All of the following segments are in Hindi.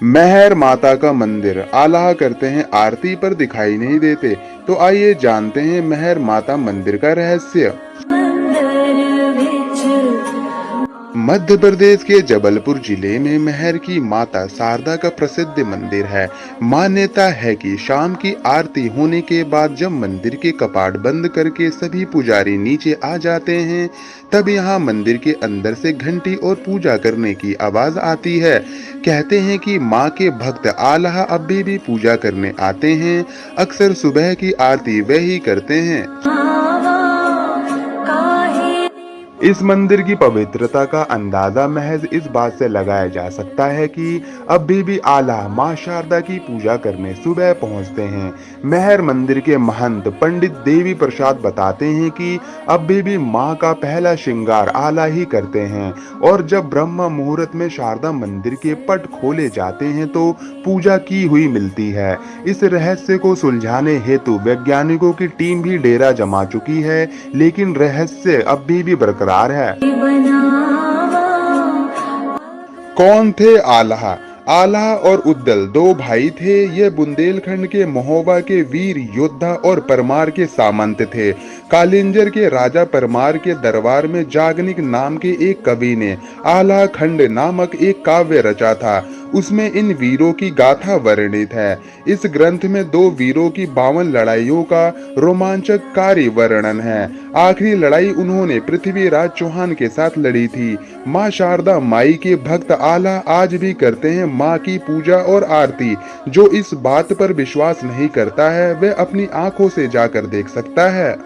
मेहर माता का मंदिर आल्हा करते हैं आरती पर दिखाई नहीं देते। तो आइए जानते हैं मेहर माता मंदिर का रहस्य। मध्य प्रदेश के जबलपुर जिले में मेहर की माता शारदा का प्रसिद्ध मंदिर है। मान्यता है कि शाम की आरती होने के बाद जब मंदिर के कपाट बंद करके सभी पुजारी नीचे आ जाते हैं, तब यहाँ मंदिर के अंदर से घंटी और पूजा करने की आवाज आती है। कहते हैं कि माँ के भक्त आल्हा अभी भी पूजा करने आते हैं। अक्सर सुबह की आरती वे ही करते हैं। इस मंदिर की पवित्रता का अंदाजा महज इस बात से लगाया जा सकता है कि अभी भी आल्हा मां शारदा की पूजा करने सुबह पहुंचते हैं। मेहर मंदिर के महंत पंडित देवी प्रसाद बताते हैं कि अभी भी मां का पहला श्रृंगार आल्हा ही करते हैं, और जब ब्रह्म मुहूर्त में शारदा मंदिर के पट खोले जाते हैं तो पूजा की हुई मिलती है। इस रहस्य को सुलझाने हेतु वैज्ञानिकों की टीम भी डेरा जमा चुकी है, लेकिन रहस्य अभी भी बरकरार है। कौन थे आल्हा? आल्हा और उद्दल दो भाई थे। ये बुंदेलखंड के महोबा के वीर योद्धा और परमार के सामंत थे। कालिंजर के राजा परमार के दरबार में जागनिक नाम के एक कवि ने आल्हा खंड नामक एक काव्य रचा था। उसमें इन वीरों की गाथा वर्णित है। इस ग्रंथ में दो वीरों की 52 लड़ाइयों का रोमांचकारी वर्णन है। आखिरी लड़ाई उन्होंने पृथ्वीराज चौहान के साथ लड़ी थी। माँ शारदा माई के भक्त आल्हा आज भी करते हैं माँ की पूजा और आरती। जो इस बात पर विश्वास नहीं करता है वह अपनी आंखों से जाकर देख सकता है।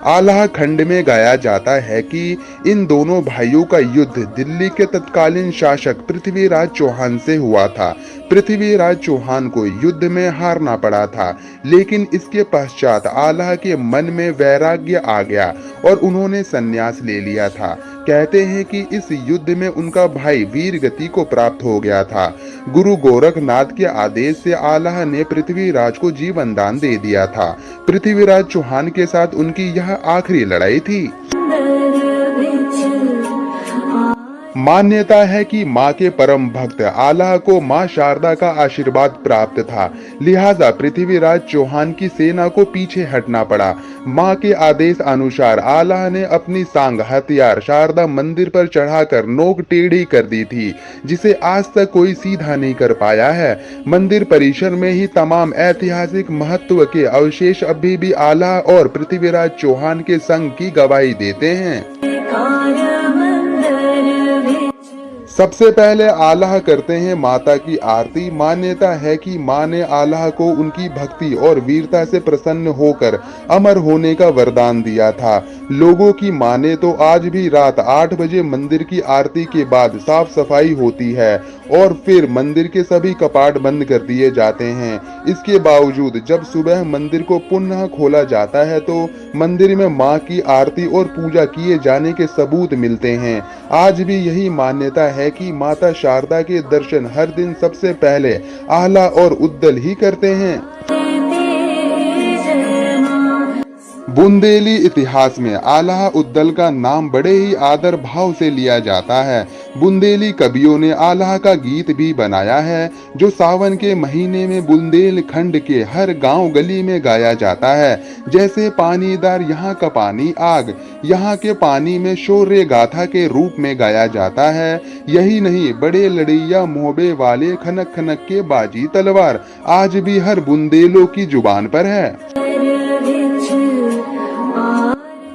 आल्हा खंड में गाया जाता है कि इन दोनों भाइयों का युद्ध दिल्ली के तत्कालीन शासक पृथ्वीराज चौहान से हुआ था। पृथ्वीराज चौहान को युद्ध में हारना पड़ा था, लेकिन इसके पश्चात आल्हा के मन में वैराग्य आ गया और उन्होंने संन्यास ले लिया था। कहते हैं कि इस युद्ध में उनका भाई वीर गति को प्राप्त हो गया था। गुरु गोरखनाथ के आदेश से आल्हा ने पृथ्वीराज को जीवन दान दे दिया था। पृथ्वीराज चौहान के साथ उनकी यह आखिरी लड़ाई थी। मान्यता है कि मां के परम भक्त आल्हा को मां शारदा का आशीर्वाद प्राप्त था, लिहाजा पृथ्वीराज चौहान की सेना को पीछे हटना पड़ा। मां के आदेश अनुसार आल्हा ने अपनी सांग हथियार शारदा मंदिर पर चढ़ाकर नोक टेढ़ी कर दी थी, जिसे आज तक कोई सीधा नहीं कर पाया है। मंदिर परिसर में ही तमाम ऐतिहासिक महत्व के अवशेष अभी भी आल्हा और पृथ्वीराज चौहान के संग की गवाही देते हैं। सबसे पहले आल्हा करते हैं माता की आरती। मान्यता है कि मां ने आल्हा को उनकी भक्ति और वीरता से प्रसन्न होकर अमर होने का वरदान दिया था। लोगों की माने तो आज भी रात 8 बजे मंदिर की आरती के बाद साफ सफाई होती है और फिर मंदिर के सभी कपाट बंद कर दिए जाते हैं। इसके बावजूद जब सुबह मंदिर को पुनः खोला जाता है तो मंदिर में मां की आरती और पूजा किए जाने के सबूत मिलते हैं। आज भी यही मान्यता है कि माता शारदा के दर्शन हर दिन सबसे पहले आल्हा और उद्दल ही करते हैं। बुंदेली इतिहास में आल्हा उद्दल का नाम बड़े ही आदर भाव से लिया जाता है। बुंदेली कवियों ने आल्हा का गीत भी बनाया है, जो सावन के महीने में बुंदेलखंड के हर गांव गली में गाया जाता है। जैसे पानीदार यहाँ का पानी आग, यहाँ के पानी में शौर्य गाथा के रूप में गाया जाता है। यही नहीं, बड़े लड़ैया मोहबे वाले खनक खनक के बाजी तलवार आज भी हर बुंदेलों की जुबान पर है।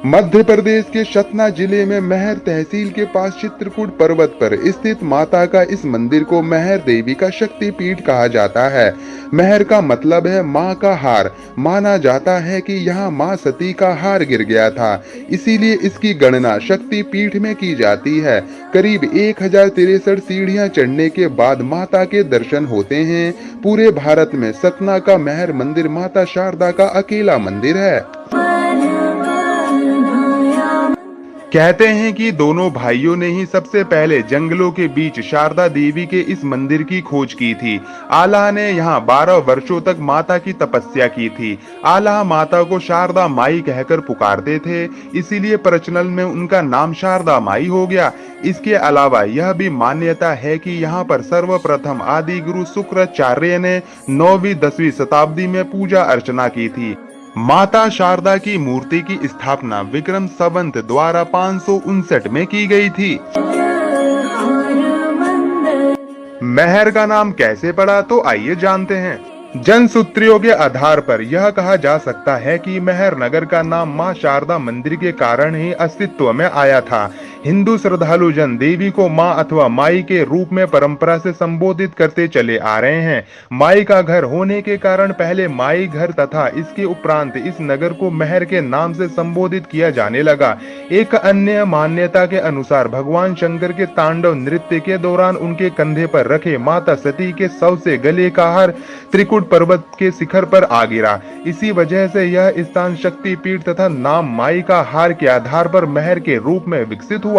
मध्य प्रदेश के सतना जिले में मेहर तहसील के पास चित्रकूट पर्वत पर स्थित माता का इस मंदिर को मेहर देवी का शक्ति पीठ कहा जाता है। मेहर का मतलब है माँ का हार। माना जाता है कि यहाँ माँ सती का हार गिर गया था, इसीलिए इसकी गणना शक्ति पीठ में की जाती है। करीब 1063 सीढ़ियाँ चढ़ने के बाद माता के दर्शन होते हैं। पूरे भारत में सतना का मेहर मंदिर माता शारदा का अकेला मंदिर है। कहते हैं कि दोनों भाइयों ने ही सबसे पहले जंगलों के बीच शारदा देवी के इस मंदिर की खोज की थी। आल्हा ने यहाँ 12 वर्षों तक माता की तपस्या की थी। आल्हा माता को शारदा माई कहकर पुकारते थे, इसीलिए प्रचलन में उनका नाम शारदा माई हो गया। इसके अलावा यह भी मान्यता है कि यहाँ पर सर्वप्रथम आदि गुरु शुक्राचार्य ने 9वीं-10वीं शताब्दी में पूजा अर्चना की थी। माता शारदा की मूर्ति की स्थापना विक्रम संवत द्वारा 559 में की गई थी। महर का नाम कैसे पड़ा, तो आइए जानते हैं। जनसूत्रियों के आधार पर यह कहा जा सकता है कि महर नगर का नाम मां शारदा मंदिर के कारण ही अस्तित्व में आया था। हिंदू श्रद्धालु जन देवी को मां अथवा माई के रूप में परंपरा से संबोधित करते चले आ रहे हैं। माई का घर होने के कारण पहले माई घर तथा इसके उपरांत इस नगर को महर के नाम से संबोधित किया जाने लगा। एक अन्य मान्यता के अनुसार भगवान शंकर के तांडव नृत्य के दौरान उनके कंधे पर रखे माता सती के शव से गले का हार त्रिकुट पर्वत के शिखर पर आ गिरा। इसी वजह से यह स्थान शक्ति पीठ तथा नाम माई का हार के आधार पर महर के रूप में विकसित हुआ।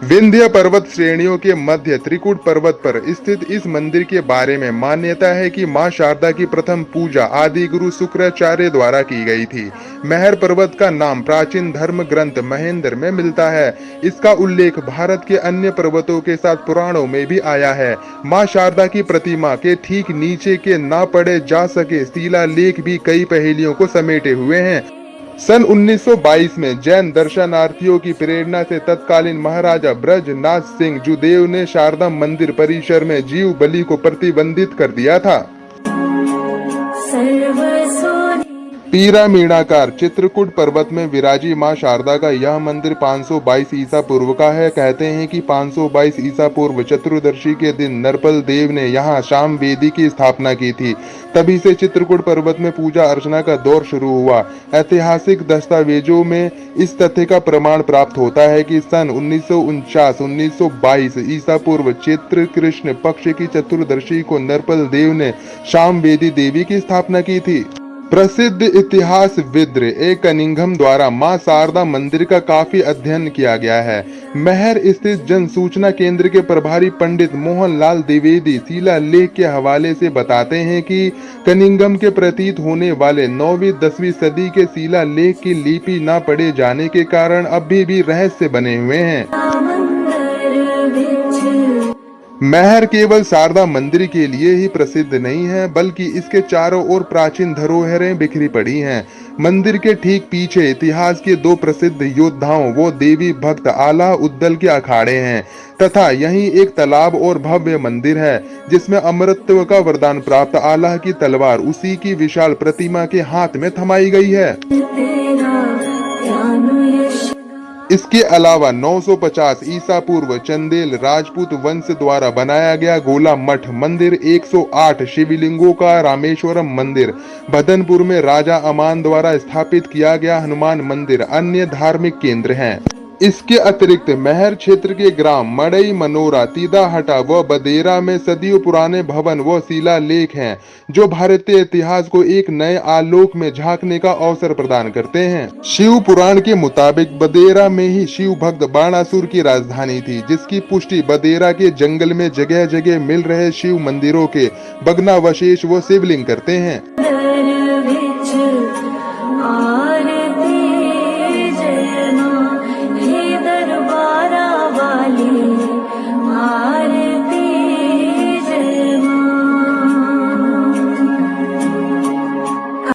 विंध्य पर्वत श्रेणियों के मध्य त्रिकुट पर्वत पर स्थित इस मंदिर के बारे में मान्यता है कि मां शारदा की प्रथम पूजा आदि गुरु शुक्राचार्य द्वारा की गई थी। महर पर्वत का नाम प्राचीन धर्म ग्रंथ महेंद्र में मिलता है। इसका उल्लेख भारत के अन्य पर्वतों के साथ पुराणों में भी आया है। मां शारदा की प्रतिमा के ठीक नीचे के ना पढ़े जा सके शिलालेख भी कई पहेलियों को समेटे हुए हैं। सन 1922 में जैन दर्शनार्थियों की प्रेरणा से तत्कालीन महाराजा ब्रजनाथ सिंह जुदेव ने शारदा मंदिर परिसर में जीव बलि को प्रतिबंधित कर दिया था। पिरामिडाकार चित्रकूट पर्वत में विराजी मां शारदा का यह मंदिर 522 ईसा पूर्व का है। कहते हैं कि 522 ईसा पूर्व चतुर्दशी के दिन नरपल देव ने यहाँ शाम वेदी की स्थापना की थी। तभी से चित्रकूट पर्वत में पूजा अर्चना का दौर शुरू हुआ। ऐतिहासिक दस्तावेजों में इस तथ्य का प्रमाण प्राप्त होता है कि सन 1922 ईसा पूर्व चैत्र कृष्ण पक्ष की चतुर्दशी को नरपल देव ने शाम वेदी देवी की स्थापना की थी। प्रसिद्ध इतिहासविद ए कनिंघम द्वारा मां शारदा मंदिर का काफी अध्ययन किया गया है। महर स्थित जन सूचना केंद्र के प्रभारी पंडित मोहनलाल द्विवेदी शिलालेख के हवाले से बताते हैं कि कनिंघम के प्रतीत होने वाले 9वीं-10वीं सदी के शिलालेख की लिपि न पढ़े जाने के कारण अभी भी रहस्य बने हुए हैं। महर केवल शारदा मंदिर के लिए ही प्रसिद्ध नहीं है, बल्कि इसके चारों ओर प्राचीन धरोहरें बिखरी पड़ी हैं। मंदिर के ठीक पीछे इतिहास के दो प्रसिद्ध योद्धाओं वो देवी भक्त आल्हा उद्दल के अखाड़े हैं तथा यहीं एक तालाब और भव्य मंदिर है जिसमें अमरत्व का वरदान प्राप्त आल्हा की तलवार उसी की विशाल प्रतिमा के हाथ में थमाई गई है। इसके अलावा 950 ईसा पूर्व चंदेल राजपूत वंश द्वारा बनाया गया गोला मठ मंदिर, 108 शिवलिंगों का रामेश्वरम मंदिर, भदनपुर में राजा अमान द्वारा स्थापित किया गया हनुमान मंदिर अन्य धार्मिक केंद्र हैं। इसके अतिरिक्त महर क्षेत्र के ग्राम मड़ई मनोरा, तीदाहटा व बदेरा में सदियों पुराने भवन व शिलालेख हैं जो भारतीय इतिहास को एक नए आलोक में झांकने का अवसर प्रदान करते हैं। शिव पुराण के मुताबिक बदेरा में ही शिव भक्त बाणासुर की राजधानी थी, जिसकी पुष्टि बदेरा के जंगल में जगह जगह मिल रहे शिव मंदिरों के भग्नावशेष व शिवलिंग करते हैं।